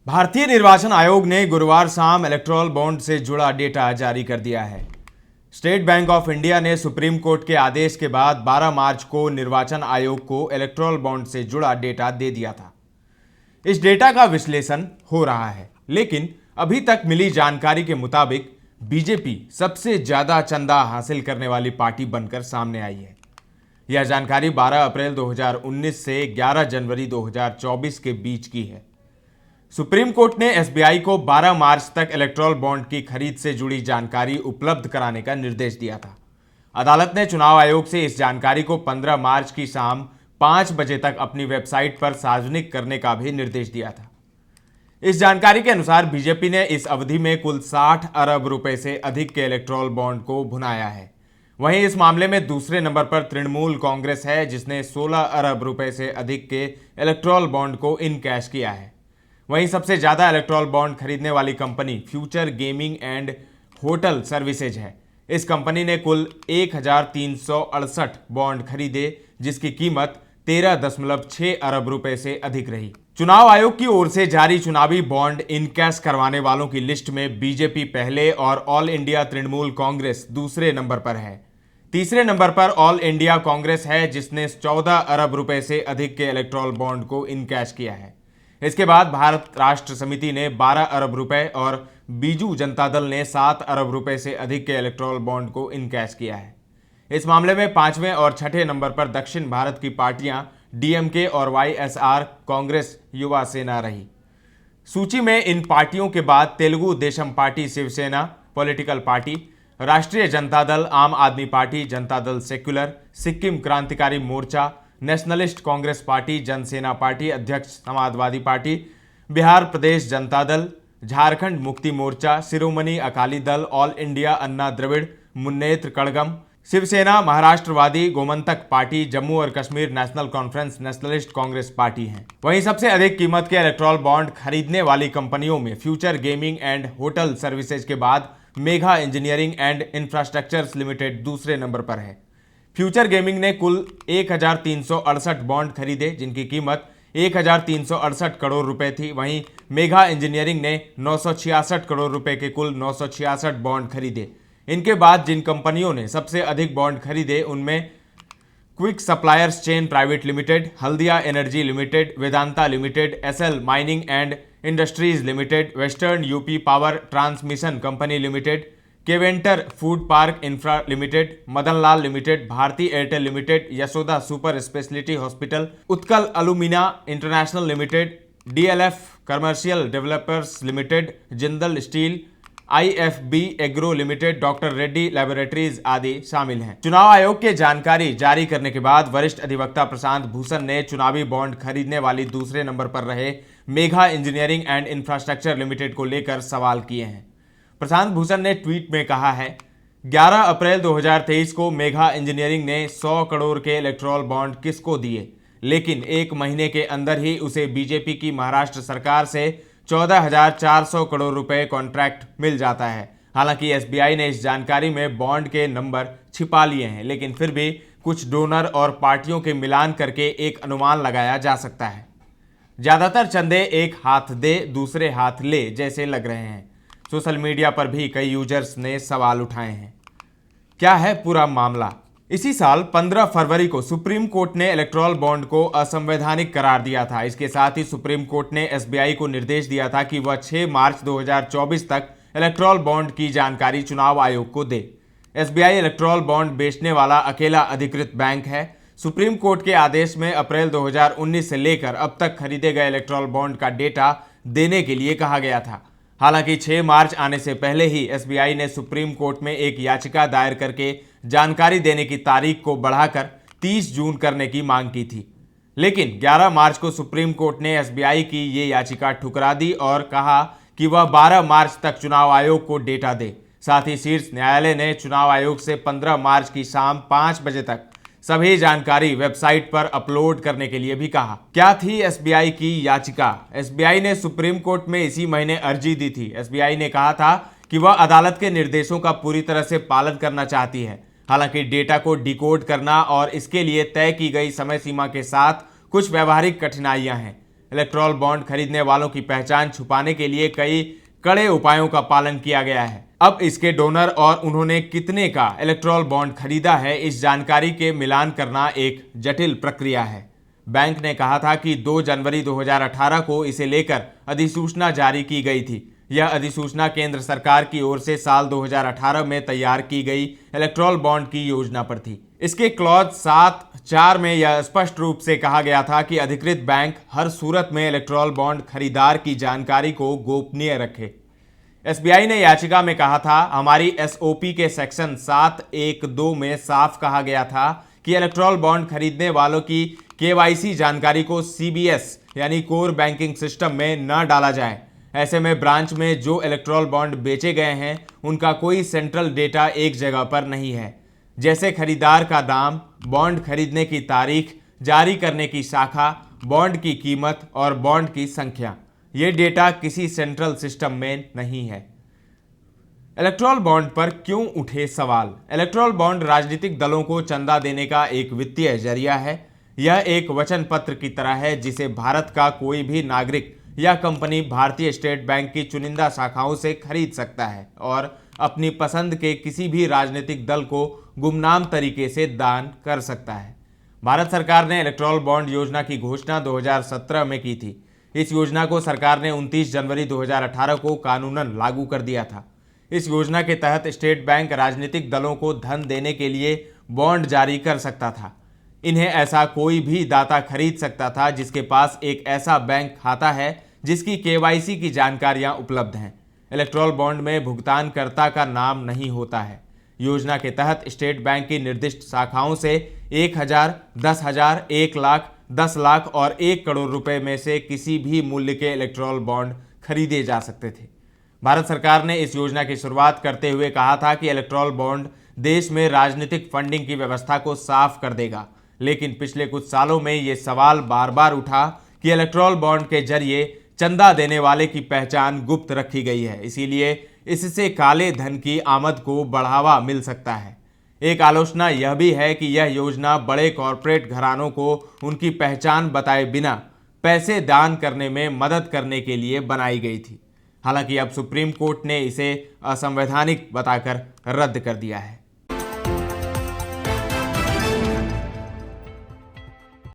भारतीय निर्वाचन आयोग ने गुरुवार शाम इलेक्टोरल बॉन्ड से जुड़ा डेटा जारी कर दिया है। स्टेट बैंक ऑफ इंडिया ने सुप्रीम कोर्ट के आदेश के बाद 12 मार्च को निर्वाचन आयोग को इलेक्टोरल बॉन्ड से जुड़ा डेटा दे दिया था। इस डेटा का विश्लेषण हो रहा है, लेकिन अभी तक मिली जानकारी के मुताबिक बीजेपी सबसे ज्यादा चंदा हासिल करने वाली पार्टी बनकर सामने आई है। यह जानकारी 12 अप्रैल 2019 से 11 जनवरी 2024 के बीच की है। सुप्रीम कोर्ट ने एसबीआई को 12 मार्च तक इलेक्टोरल बॉन्ड की खरीद से जुड़ी जानकारी उपलब्ध कराने का निर्देश दिया था। अदालत ने चुनाव आयोग से इस जानकारी को 15 मार्च की शाम 5 बजे तक अपनी वेबसाइट पर सार्वजनिक करने का भी निर्देश दिया था। इस जानकारी के अनुसार बीजेपी ने इस अवधि में कुल 60 अरब रुपए से अधिक के इलेक्टोरल बॉन्ड को भुनाया है। वहीं इस मामले में दूसरे नंबर पर तृणमूल कांग्रेस है, जिसने 16 अरब रुपए से अधिक के इलेक्टोरल बॉन्ड को इन कैश किया है। वहीं सबसे ज्यादा इलेक्टोरल बॉन्ड खरीदने वाली company future gaming and hotel services है। इस कंपनी ने कुल 1368 बॉन्ड खरीदे, जिसकी कीमत 13.6 अरब रुपए से अधिक रही। चुनाव आयोग की ओर से जारी चुनावी बॉन्ड इनकैश करवाने वालों की लिस्ट में बीजेपी पहले और ऑल इंडिया तृणमूल कांग्रेस दूसरे नंबर पर है। तीसरे नंबर पर ऑल इंडिया कांग्रेस है, जिसने 14 अरब रुपए से अधिक के इलेक्टोरल बॉन्ड को इनकैश किया है। इसके बाद भारत राष्ट्र समिति ने 12 अरब रुपए और बीजू जनता दल ने 7 अरब रुपए से अधिक के इलेक्टोरल बॉन्ड को इनकैश किया है। इस मामले में 5वें और 6ठे नंबर पर दक्षिण भारत की पार्टियां डीएमके और वाईएसआर कांग्रेस युवा सेना रही। सूची में इन पार्टियों के बाद Telugu Desam party Shiv Sena political party, Rashtriya Janata दल, आम आदमी party, Janata Dal Secular, Sikkim Krantikari Morcha, Nationalist Congress Party, Janasena Party अध्यक्ष समाजवादी पार्टी, बिहार प्रदेश जनता दल, झारखंड मुक्ति मोर्चा, शिरोमणि अकाली दल, ऑल इंडिया अन्ना द्रविड़ मुन्नेत्र कड़गम, शिवसेना महाराष्ट्रवादी गोमंतक पार्टी, जम्मू और Kashmir national conference nationalist Congress party हैं। वहीं सबसे अधिक कीमत के इलेक्टोरल बॉन्ड खरीदने वाली कंपनियों में future gaming and hotel services के बाद Megha engineering and infrastructures limited दूसरे नंबर पर है। फ्यूचर गेमिंग ने कुल 1368 बॉन्ड खरीदे, जिनकी कीमत 1368 करोड़ रुपए थी। वहीं मेघा इंजीनियरिंग ने 966 करोड़ रुपए के कुल 966 बॉन्ड खरीदे। इनके बाद जिन कंपनियों ने सबसे अधिक बॉन्ड खरीदे उनमें Quick Suppliers Chain Private Limited, Haldia Energy Limited, Vedanta Limited, SL Mining and Industries Limited, Western UP Power Transmission Company Limited, Keventer Food Park Infra Limited, Madanlal Limited, Bharti Airtel Limited, Yashoda Super Speciality Hospital, Utkal Alumina International Limited, DLF Commercial Developers Limited, Jindal Steel, IFB Agro Limited, Doctor Reddy Laboratories आदि शामिल हैं। चुनाव आयोग के जानकारी जारी करने के बाद वरिष्ठ अधिवक्ता प्रशांत भूषण ने चुनावी बॉन्ड खरीदने वाली दूसरे नंबर पर रहे Megha engineering and infrastructure limited को लेकर सवाल किए हैं। प्रशांत भूषण ने ट्वीट में कहा है, 11 अप्रैल 2023 को मेघा इंजीनियरिंग ने 100 करोड़ के इलेक्टोरल बॉन्ड किसको दिए, लेकिन एक महीने के अंदर ही उसे बीजेपी की महाराष्ट्र सरकार से 14,400 करोड़ रुपए कॉन्ट्रैक्ट मिल जाता है। हालांकि एसबीआई ने इस जानकारी में बॉन्ड के नंबर छिपा लिए हैं, लेकिन फिर भी कुछ डोनर और पार्टियों के मिलान करके एक अनुमान लगाया जा सकता है। ज्यादातर चंदे एक हाथ दे दूसरे हाथ ले जैसे लग रहे हैं। सोशल मीडिया पर भी कई यूजर्स ने सवाल उठाए हैं। क्या है पूरा मामला? इसी साल 15 फरवरी को सुप्रीम कोर्ट ने इलेक्टोरल बॉन्ड को असंवैधानिक करार दिया था। इसके साथ ही सुप्रीम कोर्ट ने एसबीआई को निर्देश दिया था कि वह 6 मार्च 2024 तक इलेक्टोरल बॉन्ड की जानकारी चुनाव आयोग को दे। एसबीआई इलेक्टोरल बॉन्ड बेचने वाला अकेला अधिकृत बैंक है। सुप्रीम कोर्ट के आदेश में अप्रैल 2019 से लेकर अब तक खरीदे गए इलेक्टोरल बॉन्ड का डेटा देने के लिए कहा गया था। हालांकि 6 मार्च आने से पहले ही एसबीआई ने सुप्रीम कोर्ट में एक याचिका दायर करके जानकारी देने की तारीख को बढ़ाकर 30 जून करने की मांग की थी, लेकिन 11 मार्च को सुप्रीम कोर्ट ने एसबीआई की ये याचिका ठुकरा दी और कहा कि वह 12 मार्च तक चुनाव आयोग को डेटा दे। साथ ही शीर्ष न्यायालय ने चुनाव आयोग से 15 मार्च की शाम 5 बजे तक सभी जानकारी वेबसाइट पर अपलोड करने के लिए भी कहा। क्या थी एसबीआई की याचिका? एसबीआई ने सुप्रीम कोर्ट में इसी महीने अर्जी दी थी। एसबीआई ने कहा था कि वह अदालत के निर्देशों का पूरी तरह से पालन करना चाहती है। हालांकि डेटा को डिकोड करना और इसके लिए तय की गई समय सीमा के साथ कुछ व्यवहारिक कठिनाइयां हैं। इलेक्ट्रॉल बॉन्ड खरीदने वालों की पहचान छुपाने के लिए कई कड़े उपायों का पालन किया गया है। अब इसके डोनर और उन्होंने कितने का इलेक्ट्रॉल बॉन्ड खरीदा है, इस जानकारी के मिलान करना एक जटिल प्रक्रिया है। बैंक ने कहा था कि 2 जनवरी 2018 को इसे लेकर अधिसूचना जारी की गई थी। यह अधिसूचना केंद्र सरकार की ओर से साल 2018 में तैयार की गई इलेक्ट्रॉल बॉन्ड की योजना पर थी। इसके क्लॉज 7(4) में यह स्पष्ट रूप से कहा गया था कि अधिकृत बैंक हर सूरत में इलेक्ट्रॉल बॉन्ड खरीदार की जानकारी को गोपनीय रखे। एसबीआई ने याचिका में कहा था, हमारी एसओपी के सेक्शन 7(1)(2) में साफ कहा गया था कि इलेक्ट्रॉल बॉन्ड खरीदने वालों की केवाईसी जानकारी को सीबीएस यानी कोर बैंकिंग सिस्टम में न डाला जाए। ऐसे में ब्रांच में जो इलेक्ट्रॉल बॉन्ड बेचे गए हैं उनका कोई सेंट्रल डेटा एक जगह पर नहीं है, जैसे खरीदार का दाम, बॉन्ड खरीदने की तारीख, जारी करने की शाखा, बॉन्ड की कीमत और बॉन्ड की संख्या। ये डेटा किसी सेंट्रल सिस्टम में नहीं है। इलेक्ट्रॉल बॉन्ड पर क्यों उठे सवाल? इलेक्ट्रॉल बॉन्ड राजनीतिक दलों को चंदा देने का एक वित्तीय जरिया है। यह एक वचन पत्र की तरह है जिसे भारत का कोई भी नागरिक या कंपनी भारतीय स्टेट बैंक की चुनिंदा शाखाओं से खरीद सकता है और अपनी पसंद के किसी भी राजनीतिक दल को गुमनाम तरीके से दान कर सकता है। भारत सरकार ने इलेक्ट्रॉल बॉन्ड योजना की घोषणा 2017 में की थी। इस योजना को सरकार ने 29 जनवरी 2018 को कानूनन लागू कर दिया था। इस योजना के तहत स्टेट बैंक राजनीतिक दलों को धन देने के लिए बॉन्ड जारी कर सकता था। इन्हें ऐसा कोई भी दाता खरीद सकता था जिसके पास एक ऐसा बैंक खाता है जिसकी केवाईसी की जानकारियां उपलब्ध हैं। इलेक्ट्रॉल बॉन्ड में भुगतानकर्ता का नाम नहीं होता है। योजना के तहत स्टेट बैंक की निर्दिष्ट शाखाओं से 1000, 10,000, 1 लाख, 10 लाख और 1 करोड़ रुपए में से किसी भी मूल्य के इलेक्ट्रॉल बॉन्ड खरीदे जा सकते थे। भारत सरकार ने इस योजना की शुरुआत करते हुए कहा था कि इलेक्ट्रॉल बॉन्ड देश में राजनीतिक फंडिंग की व्यवस्था को साफ कर देगा, लेकिन पिछले कुछ सालों में ये सवाल बार बार उठा कि इलेक्ट्रॉल बॉन्ड के जरिए चंदा देने वाले की पहचान गुप्त रखी गई है, इसीलिए इससे काले धन की आमद को बढ़ावा मिल सकता है। एक आलोचना यह भी है कि यह योजना बड़े कॉरपोरेट घरानों को उनकी पहचान बताए बिना पैसे दान करने में मदद करने के लिए बनाई गई थी। हालांकि अब सुप्रीम कोर्ट ने इसे असंवैधानिक बताकर रद्द कर दिया है।